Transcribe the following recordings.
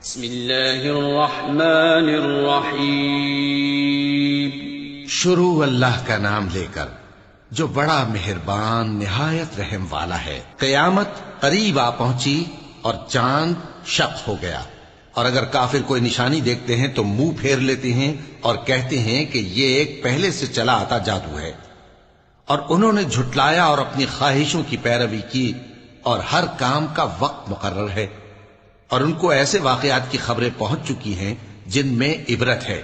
بسم اللہ الرحمن الرحیم۔ شروع اللہ کا نام لے کر جو بڑا مہربان نہایت رحم والا ہے۔ قیامت قریب آ پہنچی اور چاند شق ہو گیا، اور اگر کافر کوئی نشانی دیکھتے ہیں تو منہ پھیر لیتے ہیں اور کہتے ہیں کہ یہ ایک پہلے سے چلا آتا جادو ہے، اور انہوں نے جھٹلایا اور اپنی خواہشوں کی پیروی کی، اور ہر کام کا وقت مقرر ہے، اور ان کو ایسے واقعات کی خبریں پہنچ چکی ہیں جن میں عبرت ہے،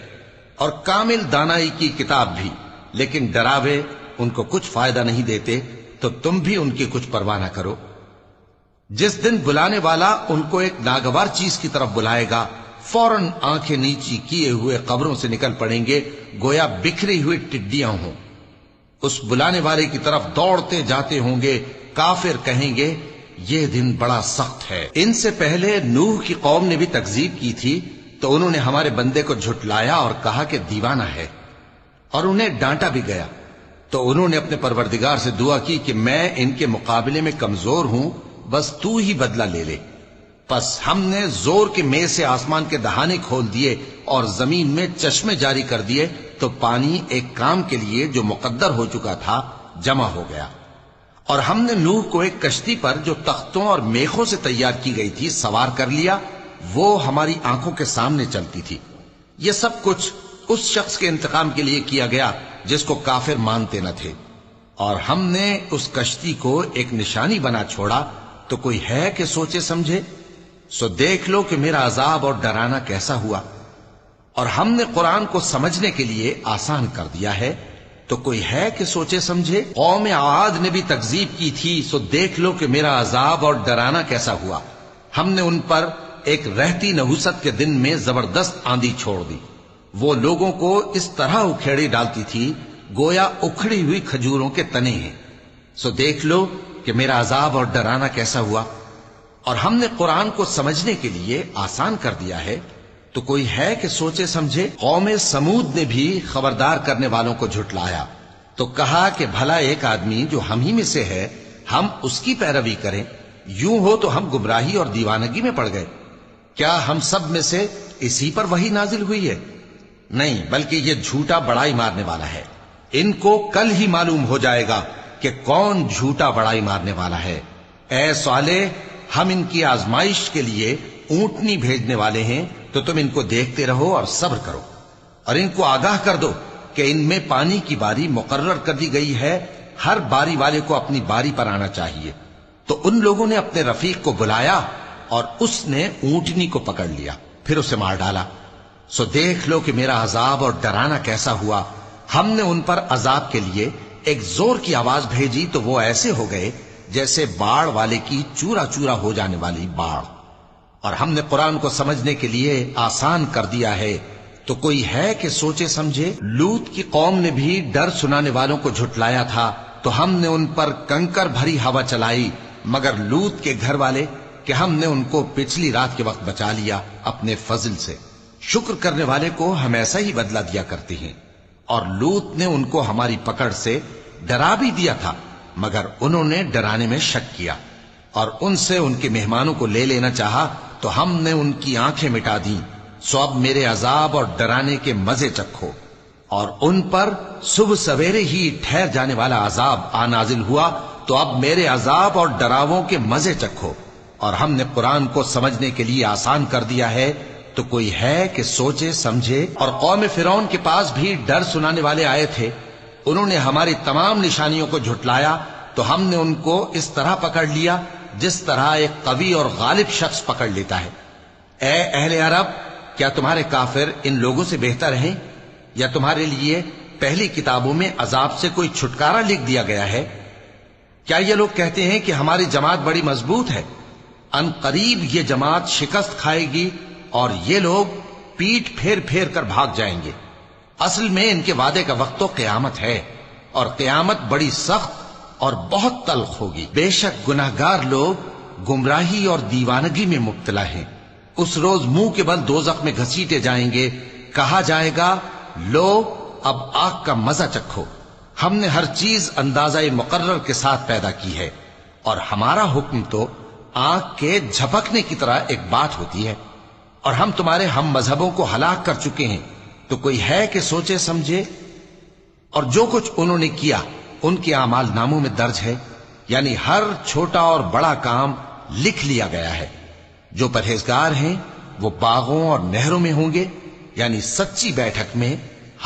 اور کامل دانائی کی کتاب بھی، لیکن ڈراوے ان کو کچھ فائدہ نہیں دیتے، تو تم بھی ان کی کچھ پرواہ نہ کرو۔ جس دن بلانے والا ان کو ایک ناگوار چیز کی طرف بلائے گا، فوراً آنکھیں نیچی کیے ہوئے قبروں سے نکل پڑیں گے گویا بکھری ہوئی ٹڈیاں ہوں۔ اس بلانے والے کی طرف دوڑتے جاتے ہوں گے، کافر کہیں گے یہ دن بڑا سخت ہے۔ ان سے پہلے نوح کی قوم نے بھی تکذیب کی تھی، تو انہوں نے ہمارے بندے کو جھٹلایا اور کہا کہ دیوانہ ہے، اور انہیں ڈانٹا بھی گیا۔ تو انہوں نے اپنے پروردگار سے دعا کی کہ میں ان کے مقابلے میں کمزور ہوں، بس تو ہی بدلہ لے لے۔ پس ہم نے زور کے میل سے آسمان کے دہانے کھول دیے اور زمین میں چشمے جاری کر دیے، تو پانی ایک کام کے لیے جو مقدر ہو چکا تھا جمع ہو گیا۔ اور ہم نے نوح کو ایک کشتی پر جو تختوں اور میخوں سے تیار کی گئی تھی سوار کر لیا، وہ ہماری آنکھوں کے سامنے چلتی تھی۔ یہ سب کچھ اس شخص کے انتقام کے لیے کیا گیا جس کو کافر مانتے نہ تھے۔ اور ہم نے اس کشتی کو ایک نشانی بنا چھوڑا، تو کوئی ہے کہ سوچے سمجھے؟ سو دیکھ لو کہ میرا عذاب اور ڈرانا کیسا ہوا۔ اور ہم نے قرآن کو سمجھنے کے لیے آسان کر دیا ہے، تو کوئی ہے کہ سوچے سمجھے؟ قوم عاد نے بھی تکذیب کی تھی، سو دیکھ لو کہ میرا عذاب اور ڈرانا کیسا ہوا۔ ہم نے ان پر ایک رہتی نحوست کے دن میں زبردست آندھی چھوڑ دی، وہ لوگوں کو اس طرح اکھیڑی ڈالتی تھی گویا اکھڑی ہوئی کھجوروں کے تنے ہیں۔ سو دیکھ لو کہ میرا عذاب اور ڈرانا کیسا ہوا۔ اور ہم نے قرآن کو سمجھنے کے لیے آسان کر دیا ہے، تو کوئی ہے کہ سوچے سمجھے؟ قوم سمود نے بھی خبردار کرنے والوں کو جھٹلایا، تو کہا کہ بھلا ایک آدمی جو ہم ہی میں سے ہے، ہم اس کی پیروی کریں؟ یوں ہو تو ہم گمراہی اور دیوانگی میں پڑ گئے۔ کیا ہم سب میں سے اسی پر وحی نازل ہوئی ہے؟ نہیں، بلکہ یہ جھوٹا بڑائی مارنے والا ہے۔ ان کو کل ہی معلوم ہو جائے گا کہ کون جھوٹا بڑائی مارنے والا ہے۔ اے صالح، ہم ان کی آزمائش کے لیے اونٹنی بھیجنے والے ہیں، تو تم ان کو دیکھتے رہو اور صبر کرو، اور ان کو آگاہ کر دو کہ ان میں پانی کی باری مقرر کر دی گئی ہے، ہر باری والے کو اپنی باری پر آنا چاہیے۔ تو ان لوگوں نے اپنے رفیق کو بلایا، اور اس نے اونٹنی کو پکڑ لیا، پھر اسے مار ڈالا۔ سو دیکھ لو کہ میرا عذاب اور ڈرانا کیسا ہوا۔ ہم نے ان پر عذاب کے لیے ایک زور کی آواز بھیجی، تو وہ ایسے ہو گئے جیسے باڑ والے کی چورا چورا ہو جانے والی باڑ۔ اور ہم نے قرآن کو سمجھنے کے لیے آسان کر دیا ہے، تو کوئی ہے کہ سوچے سمجھے؟ لوط کی قوم نے بھی ڈر سنانے والوں کو جھٹلایا تھا، تو ہم نے ان پر کنکر بھری ہوا چلائی، مگر لوط کے گھر والے کہ ہم نے ان کو پچھلی رات کے وقت بچا لیا اپنے فضل سے۔ شکر کرنے والے کو ہم ایسا ہی بدلہ دیا کرتے ہیں۔ اور لوط نے ان کو ہماری پکڑ سے ڈرا بھی دیا تھا، مگر انہوں نے ڈرانے میں شک کیا، اور ان سے ان کے مہمانوں کو لے لینا چاہا، تو ہم نے ان کی آنکھیں مٹا دیں۔ سو اب میرے عذاب اور ڈرانے کے مزے چکھو۔ اور ان پر صبح سویرے ہی ٹھہر جانے والا عذاب آ نازل ہوا، تو اب میرے عذاب اور ڈراووں کے مزے چکھو۔ اور ہم نے قرآن کو سمجھنے کے لیے آسان کر دیا ہے، تو کوئی ہے کہ سوچے سمجھے؟ اور قوم فرعون کے پاس بھی ڈر سنانے والے آئے تھے، انہوں نے ہماری تمام نشانیوں کو جھٹلایا، تو ہم نے ان کو اس طرح پکڑ لیا جس طرح ایک قوی اور غالب شخص پکڑ لیتا ہے۔ اے اہل عرب، کیا تمہارے کافر ان لوگوں سے بہتر ہیں؟ یا تمہارے لیے پہلی کتابوں میں عذاب سے کوئی چھٹکارا لکھ دیا گیا ہے؟ کیا یہ لوگ کہتے ہیں کہ ہماری جماعت بڑی مضبوط ہے؟ ان قریب یہ جماعت شکست کھائے گی، اور یہ لوگ پیٹ پھیر پھیر کر بھاگ جائیں گے۔ اصل میں ان کے وعدے کا وقت تو قیامت ہے، اور قیامت بڑی سخت اور بہت تلخ ہوگی۔ بے شک گناہگار لوگ گمراہی اور دیوانگی میں مبتلا ہیں۔ اس روز منہ کے بل دوزخ میں گھسیٹے جائیں گے، کہا جائے گا لو اب آگ کا مزہ چکھو۔ ہم نے ہر چیز اندازہ مقرر کے ساتھ پیدا کی ہے، اور ہمارا حکم تو آنکھ کے جھپکنے کی طرح ایک بات ہوتی ہے۔ اور ہم تمہارے ہم مذہبوں کو ہلاک کر چکے ہیں، تو کوئی ہے کہ سوچے سمجھے؟ اور جو کچھ انہوں نے کیا ان کے اعمال ناموں میں درج ہے، یعنی ہر چھوٹا اور بڑا کام لکھ لیا گیا ہے۔ جو پرہیزگار ہیں وہ باغوں اور نہروں میں ہوں گے، یعنی سچی بیٹھک میں،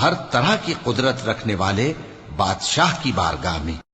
ہر طرح کی قدرت رکھنے والے بادشاہ کی بارگاہ میں۔